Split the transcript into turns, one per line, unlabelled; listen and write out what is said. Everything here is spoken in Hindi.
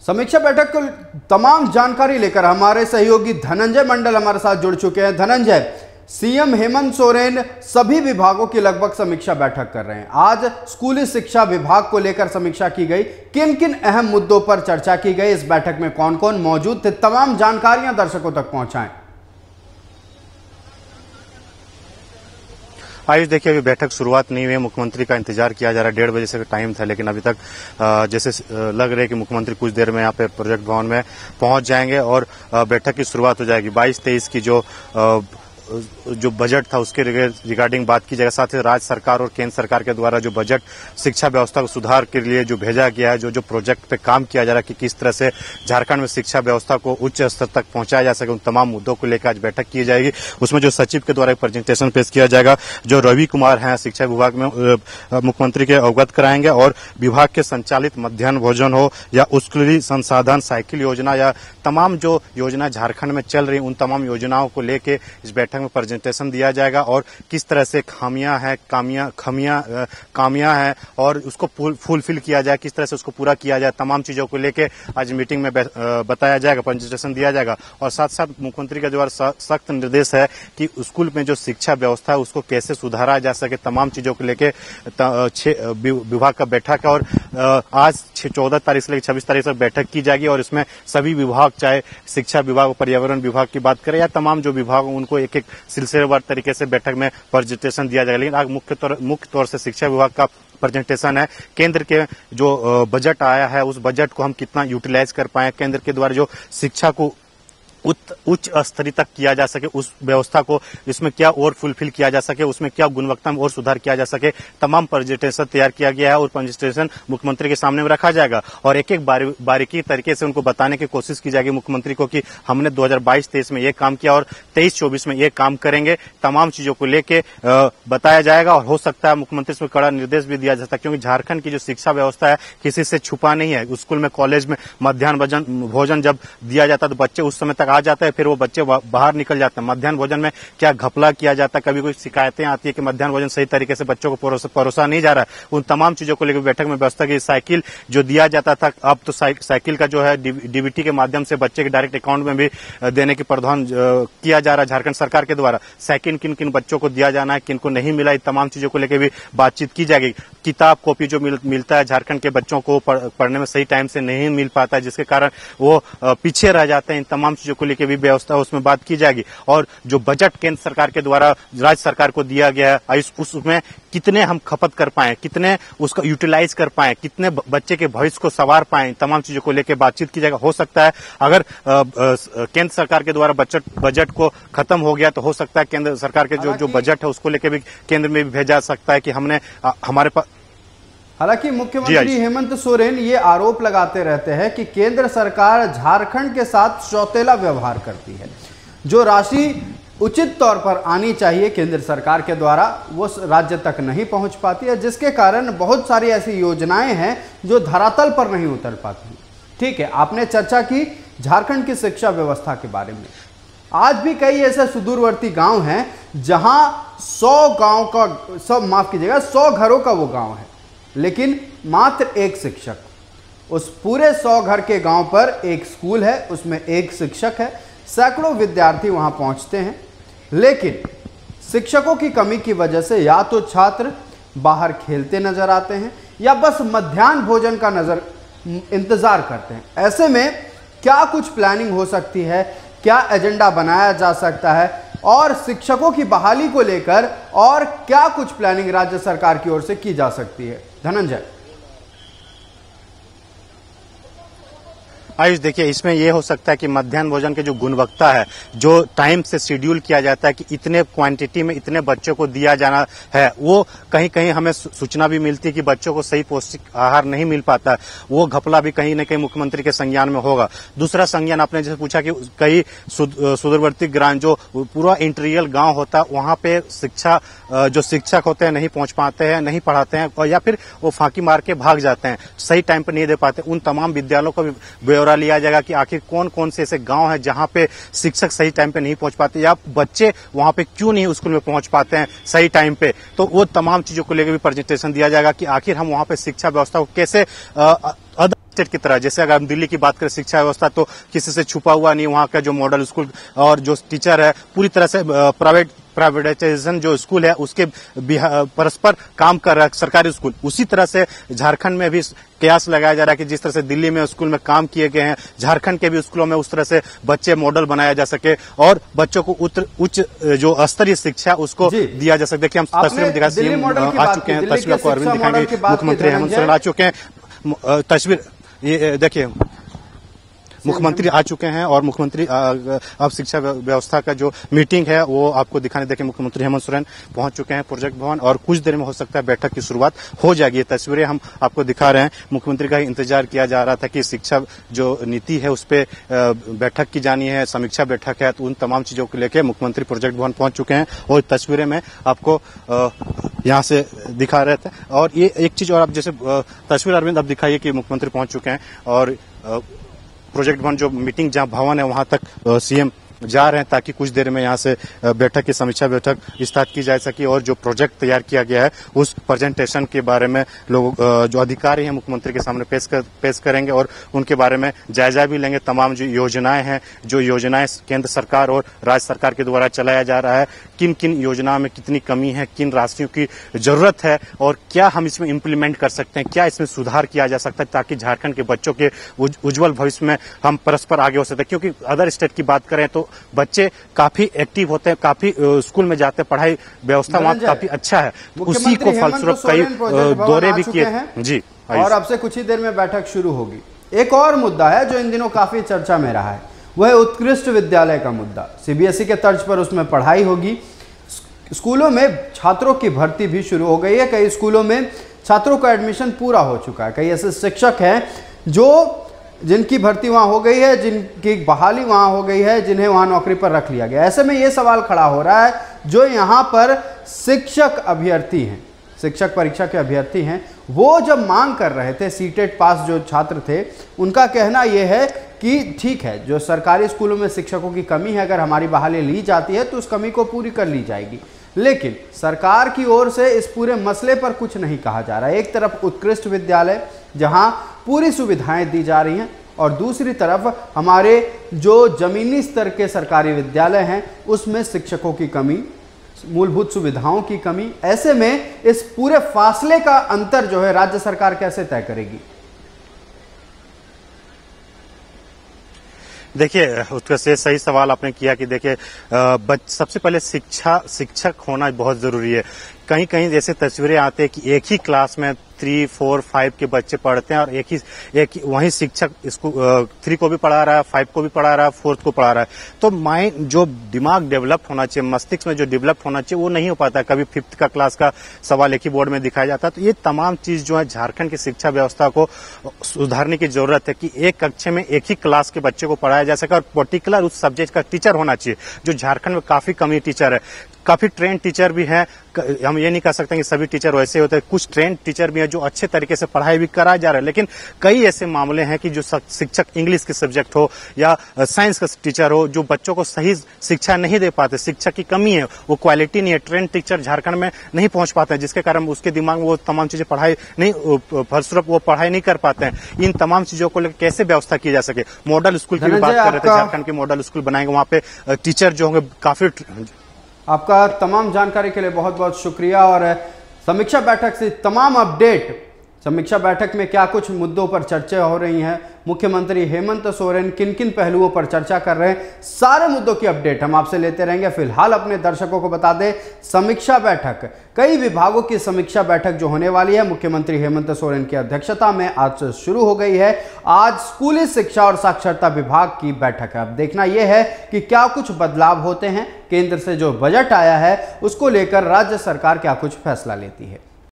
समीक्षा बैठक को तमाम जानकारी लेकर हमारे सहयोगी धनंजय मंडल हमारे साथ जुड़ चुके हैं। धनंजय, सीएम हेमंत सोरेन सभी विभागों की लगभग समीक्षा बैठक कर रहे हैं। आज स्कूली शिक्षा विभाग को लेकर समीक्षा की गई। किन किन अहम मुद्दों पर चर्चा की गई, इस बैठक में कौन कौन मौजूद थे, तमाम जानकारियां दर्शकों तक पहुंचाएं।
आइए देखिए, अभी बैठक शुरुआत नहीं हुई है। मुख्यमंत्री का इंतजार किया जा रहा है। 1:30 बजे से टाइम था, लेकिन अभी तक जैसे लग रहा है कि मुख्यमंत्री कुछ देर में यहाँ पे प्रोजेक्ट भवन में पहुंच जाएंगे और बैठक की शुरुआत हो जाएगी। 22-23 की जो बजट था उसके रिगार्डिंग बात की जाएगी। साथ ही राज्य सरकार और केंद्र सरकार के द्वारा जो बजट शिक्षा व्यवस्था को सुधार के लिए जो भेजा गया है, जो प्रोजेक्ट पे काम किया जा रहा है कि किस तरह से झारखंड में शिक्षा व्यवस्था को उच्च स्तर तक पहुंचाया जा सके, उन तमाम मुद्दों को लेकर आज बैठक की जाएगी। उसमें जो सचिव के द्वारा एक प्रेजेंटेशन पेश किया जाएगा, जो रवि कुमार हैं शिक्षा विभाग में, मुख्यमंत्री के अवगत कराएंगे और विभाग के संचालित मध्याह्न भोजन हो या स्कूली संसाधन, साइकिल योजना या तमाम जो योजना झारखंड में चल रही, उन तमाम योजनाओं को लेकर इस बैठक में प्रेजेंटेशन दिया जाएगा और किस तरह से खामियां हैं और उसको फुलफिल किया जाए, किस तरह से उसको पूरा किया जाए, तमाम चीजों को लेके आज मीटिंग में बताया जाएगा, प्रेजेंटेशन दिया जाएगा। और साथ साथ मुख्यमंत्री के द्वारा सख्त निर्देश है कि स्कूल में जो शिक्षा व्यवस्था है उसको कैसे सुधारा जा सके, तमाम चीजों को लेके विभाग का बैठक है। और आज 14 तारीख से लेकर 26 तारीख तक बैठक की जाएगी और इसमें सभी विभाग, चाहे शिक्षा विभाग, पर्यावरण विभाग की बात करें या तमाम जो विभाग उनको एक एक सिलसिलेवार तरीके से बैठक में प्रेजेंटेशन दिया जाएगा। लेकिन आज मुख्य तौर से शिक्षा विभाग का प्रेजेंटेशन है। केंद्र के जो बजट आया है उस बजट को हम कितना यूटिलाइज कर पाए, केंद्र के द्वारा जो शिक्षा को उच्च स्तरीय तक किया जा सके, उस व्यवस्था को इसमें क्या और फुलफिल किया जा सके, उसमें क्या गुणवत्ता में और सुधार किया जा सके, तमाम प्रेजेंटेशन तैयार किया गया है और प्रेजेंटेशन मुख्यमंत्री के सामने में रखा जाएगा और एक एक बारीकी तरीके से उनको बताने की कोशिश की जाएगी मुख्यमंत्री को कि हमने 2022-23 में ये काम किया और 23-24 में ये काम करेंगे। तमाम चीजों को लेके बताया जाएगा और हो सकता है मुख्यमंत्री से कड़ा निर्देश भी दिया जा सकता है, क्योंकि झारखंड की जो शिक्षा व्यवस्था है किसी से छुपा नहीं है। स्कूल में, कॉलेज में मध्याह्न भोजन जब दिया जाता है तो बच्चे उस समय तक आ जाते हैं, फिर वो बच्चे बाहर निकल जाते हैं। मध्याह्न भोजन में क्या घपला किया जाता है, कभी कोई शिकायतें आती है कि मध्याह्न भोजन सही तरीके से बच्चों को परोसा नहीं जा रहा है, उन तमाम चीजों को लेकर बैठक में व्यवस्था की। साइकिल जो दिया जाता था, अब तो साइकिल का जो है डीबीटी के माध्यम से बच्चे के डायरेक्ट अकाउंट में भी देने की प्रावधान किया जा रहा है झारखंड सरकार के द्वारा। साइकिल किन किन बच्चों को दिया जाना है, किन को नहीं मिला, तमाम चीजों को लेकर भी बातचीत की जाएगी। किताब कॉपी जो मिलता है झारखंड के बच्चों को पढ़ने में सही टाइम से नहीं मिल पाता है, जिसके कारण वो पीछे रह जाते हैं, इन तमाम चीजों को लेकर भी व्यवस्था उसमें बात की जाएगी। और जो बजट केंद्र सरकार के द्वारा राज्य सरकार को दिया गया है उसमें कितने हम खपत कर पाए, कितने उसका यूटिलाइज कर पाए, कितने बच्चे के भविष्य को संवार पाए, तमाम चीजों को लेकर बातचीत की जाएगा। हो सकता है अगर केंद्र सरकार के द्वारा बजट को खत्म हो गया तो हो सकता है केंद्र सरकार के जो बजट है उसको लेकर भी केंद्र में भी भेजा सकता है कि हमने हमारे पास।
हालांकि मुख्यमंत्री हेमंत सोरेन ये आरोप लगाते रहते हैं कि केंद्र सरकार झारखंड के साथ सौतेला व्यवहार करती है। जो राशि उचित तौर पर आनी चाहिए केंद्र सरकार के द्वारा वो राज्य तक नहीं पहुंच पाती है, जिसके कारण बहुत सारी ऐसी योजनाएं हैं जो धरातल पर नहीं उतर पाती। ठीक है, आपने चर्चा की झारखंड की शिक्षा व्यवस्था के बारे में। आज भी कई ऐसे सुदूरवर्ती गांव हैं जहां 100 घरों का वो गांव है, लेकिन मात्र एक शिक्षक। उस पूरे 100 घर के गांव पर एक स्कूल है, उसमें एक शिक्षक है, सैकड़ों विद्यार्थी वहां पहुंचते हैं, लेकिन शिक्षकों की कमी की वजह से या तो छात्र बाहर खेलते नजर आते हैं या बस मध्याह्न भोजन का इंतजार करते हैं। ऐसे में क्या कुछ प्लानिंग हो सकती है, क्या एजेंडा बनाया जा सकता है और शिक्षकों की बहाली को लेकर और क्या कुछ प्लानिंग राज्य सरकार की ओर से की जा सकती है? धनंजय,
आयुष, देखिए इसमें यह हो सकता है कि मध्याह्न भोजन के जो गुणवत्ता है, जो टाइम से शेड्यूल किया जाता है कि इतने क्वांटिटी में इतने बच्चों को दिया जाना है, वो कहीं कहीं हमें सूचना भी मिलती है कि बच्चों को सही पौष्टिक आहार नहीं मिल पाता। वो घपला भी कहीं न कहीं मुख्यमंत्री के संज्ञान में होगा। दूसरा संज्ञान आपने जैसे पूछा कि कई सुदूरवर्ती ग्राम जो पूरा इंटीरियर गाँव होता है वहां पे शिक्षा जो शिक्षक होते हैं नहीं पहुंच पाते हैं, नहीं पढ़ाते हैं और या फिर वो फांकी मार के भाग जाते हैं, सही टाइम पर नहीं दे पाते। उन तमाम विद्यालयों का ब्यौरा लिया जाएगा कि आखिर कौन कौन से ऐसे गांव हैं जहां पे शिक्षक सही टाइम पे नहीं पहुंच पाते या बच्चे वहां पे क्यों नहीं स्कूल में पहुंच पाते हैं सही टाइम पे। तो वो तमाम चीजों को लेकर भी प्रेजेंटेशन दिया जाएगा कि आखिर हम वहां पे शिक्षा व्यवस्था को कैसे स्टेट की तरह, जैसे अगर हम दिल्ली की बात करें शिक्षा व्यवस्था तो किसी से छुपा हुआ नहीं, वहाँ का जो मॉडल स्कूल और जो टीचर है पूरी तरह से प्राइवेटाइजेशन जो स्कूल है उसके परस्पर काम कर रहा है सरकारी स्कूल, उसी तरह से झारखंड में भी कयास लगाया जा रहा है कि जिस तरह से दिल्ली में स्कूल में काम किए गए हैं, झारखंड के भी स्कूलों में उस तरह से बच्चे मॉडल बनाया जा सके और बच्चों को उच्च जो स्तरीय शिक्षा उसको दिया जा सके। देखिए हम तस्वीर में दिखा आ चुके हैं, तस्वीर को अरविंद दिखाएंगे, मुख्यमंत्री हेमंत सोरेन आ चुके हैं, तस्वीर ये देखिए मुख्यमंत्री आ चुके हैं और मुख्यमंत्री अब शिक्षा व्यवस्था का जो मीटिंग है वो आपको दिखाने, देखिए मुख्यमंत्री हेमंत सोरेन पहुंच चुके हैं प्रोजेक्ट भवन और कुछ देर में हो सकता है बैठक की शुरुआत हो जाएगी। ये तस्वीरें हम आपको दिखा रहे हैं, मुख्यमंत्री का इंतजार किया जा रहा था कि शिक्षा जो नीति है उस पर बैठक की जानी है, समीक्षा बैठक है, तो उन तमाम चीजों को लेकर मुख्यमंत्री प्रोजेक्ट भवन पहुंच चुके हैं और तस्वीरें में आपको यहाँ से दिखा रहे थे। और ये एक चीज और आप जैसे तस्वीर अरविंद अब दिखाइए कि मुख्यमंत्री पहुंच चुके हैं और प्रोजेक्ट भवन जो मीटिंग जहां भवन है वहां तक सीएम जा रहे हैं ताकि कुछ देर में यहां से बैठक की समीक्षा बैठक स्टार्ट की जा सके और जो प्रोजेक्ट तैयार किया गया है उस प्रेजेंटेशन के बारे में लोग जो अधिकारी हैं मुख्यमंत्री के सामने पेश करेंगे और उनके बारे में जायजा भी लेंगे। तमाम जो योजनाएं हैं, जो योजनाएं केंद्र सरकार और राज्य सरकार के द्वारा चलाया जा रहा है, किन किन योजनाओं में कितनी कमी है, किन राशियों की जरूरत है और क्या हम इसमें इम्प्लीमेंट कर सकते हैं, क्या इसमें सुधार किया जा सकता है ताकि झारखंड के बच्चों के उज्जवल भविष्य में हम परस्पर आगे हो सकते हैं। क्योंकि अदर स्टेट की बात करें तो बच्चे काफी एक्टिव होते हैं, काफी स्कूल में जाते हैं, पढ़ाई व्यवस्था वहाँ काफी अच्छा है, उसी को फलस्वरूप कई दौरे भी किए जी।
और अब से कुछ ही देर में बैठक शुरू होगी। एक और मुद्दा है जो इन दिनों काफी चर्चा में रहा है, वह है उत्कृष्ट विद्यालय का मुद्दा। सीबीएसई के तर्ज पर उसमें पढ़ाई होगी। स्कूलों में छात्रों की भर्ती भी शुरू हो गई है, कई स्कूलों में छात्रों का एडमिशन पूरा हो चुका है। कई ऐसे शिक्षक हैं जिनकी भर्ती वहां हो गई है, जिनकी बहाली वहां हो गई है, जिन्हें वहां नौकरी पर रख लिया गया। ऐसे में यह सवाल खड़ा हो रहा है, जो यहां पर शिक्षक अभ्यर्थी हैं, शिक्षक परीक्षा के अभ्यर्थी हैं, वो जब मांग कर रहे थे, सीटेट पास जो छात्र थे, उनका कहना यह है कि ठीक है, जो सरकारी स्कूलों में शिक्षकों की कमी है, अगर हमारी बहाली ली जाती है तो उस कमी को पूरी कर ली जाएगी। लेकिन सरकार की ओर से इस पूरे मसले पर कुछ नहीं कहा जा रहा है। एक तरफ उत्कृष्ट विद्यालय जहां पूरी सुविधाएं दी जा रही हैं और दूसरी तरफ हमारे जो जमीनी स्तर के सरकारी विद्यालय हैं उसमें शिक्षकों की कमी, मूलभूत सुविधाओं की कमी। ऐसे में इस पूरे फासले का अंतर जो है राज्य सरकार कैसे तय करेगी?
देखिए उसका से सही सवाल आपने किया कि देखिए सबसे पहले शिक्षक होना बहुत जरूरी है। कहीं कहीं जैसे तस्वीरें आते हैं कि एक ही क्लास में 3, 4, 5 के बच्चे पढ़ते हैं और एक ही वही शिक्षक इसको 3 को भी पढ़ा रहा है, 5 को भी पढ़ा रहा है, 4 को पढ़ा रहा है। तो माइंड जो दिमाग डेवलप होना चाहिए, मस्तिष्क में जो डेवलप होना चाहिए वो नहीं हो पाता। कभी 5th का क्लास का सवाल एक ही बोर्ड में दिखाया जाता है। तो ये तमाम चीज जो है झारखंड की शिक्षा व्यवस्था को सुधारने की जरूरत है कि एक कक्षा में एक ही क्लास के बच्चे को पढ़ाया जा सके और पर्टिकुलर उस सब्जेक्ट का टीचर होना चाहिए। जो झारखंड में काफी कमी टीचर है, काफी ट्रेन टीचर भी हैं, हम ये नहीं कह सकते कि सभी टीचर वैसे होते हैं, कुछ ट्रेन टीचर भी हैं जो अच्छे तरीके से पढ़ाई भी कराए जा रहे हैं। लेकिन कई ऐसे मामले हैं कि जो शिक्षक इंग्लिश के सब्जेक्ट हो या साइंस का टीचर हो, जो बच्चों को सही शिक्षा नहीं दे पाते, शिक्षा की कमी है, वो क्वालिटी नहीं है, ट्रेन टीचर झारखंड में नहीं पहुंच पाते हैं, जिसके कारण उसके दिमाग में वो तमाम चीजें पढ़ाई नहीं, फलस्वरूप वो पढ़ाई नहीं कर पाते हैं। इन तमाम चीजों को लेकर कैसे व्यवस्था की जा सके? मॉडल स्कूल की भी बात कर रहे थे, झारखंड के मॉडल स्कूल बनाएंगे, वहां पे टीचर जो होंगे काफी।
आपका तमाम जानकारी के लिए बहुत बहुत शुक्रिया। और समीक्षा बैठक से तमाम अपडेट, समीक्षा बैठक में क्या कुछ मुद्दों पर चर्चा हो रही हैं, मुख्यमंत्री हेमंत सोरेन किन किन पहलुओं पर चर्चा कर रहे हैं, सारे मुद्दों की अपडेट हम आपसे लेते रहेंगे। फिलहाल अपने दर्शकों को बता दें, समीक्षा बैठक, कई विभागों की समीक्षा बैठक जो होने वाली है मुख्यमंत्री हेमंत सोरेन की अध्यक्षता में आज से शुरू हो गई है। आज स्कूली शिक्षा और साक्षरता विभाग की बैठक है। अब देखना यह है कि क्या कुछ बदलाव होते हैं, केंद्र से जो बजट आया है उसको लेकर राज्य सरकार क्या कुछ फैसला लेती है।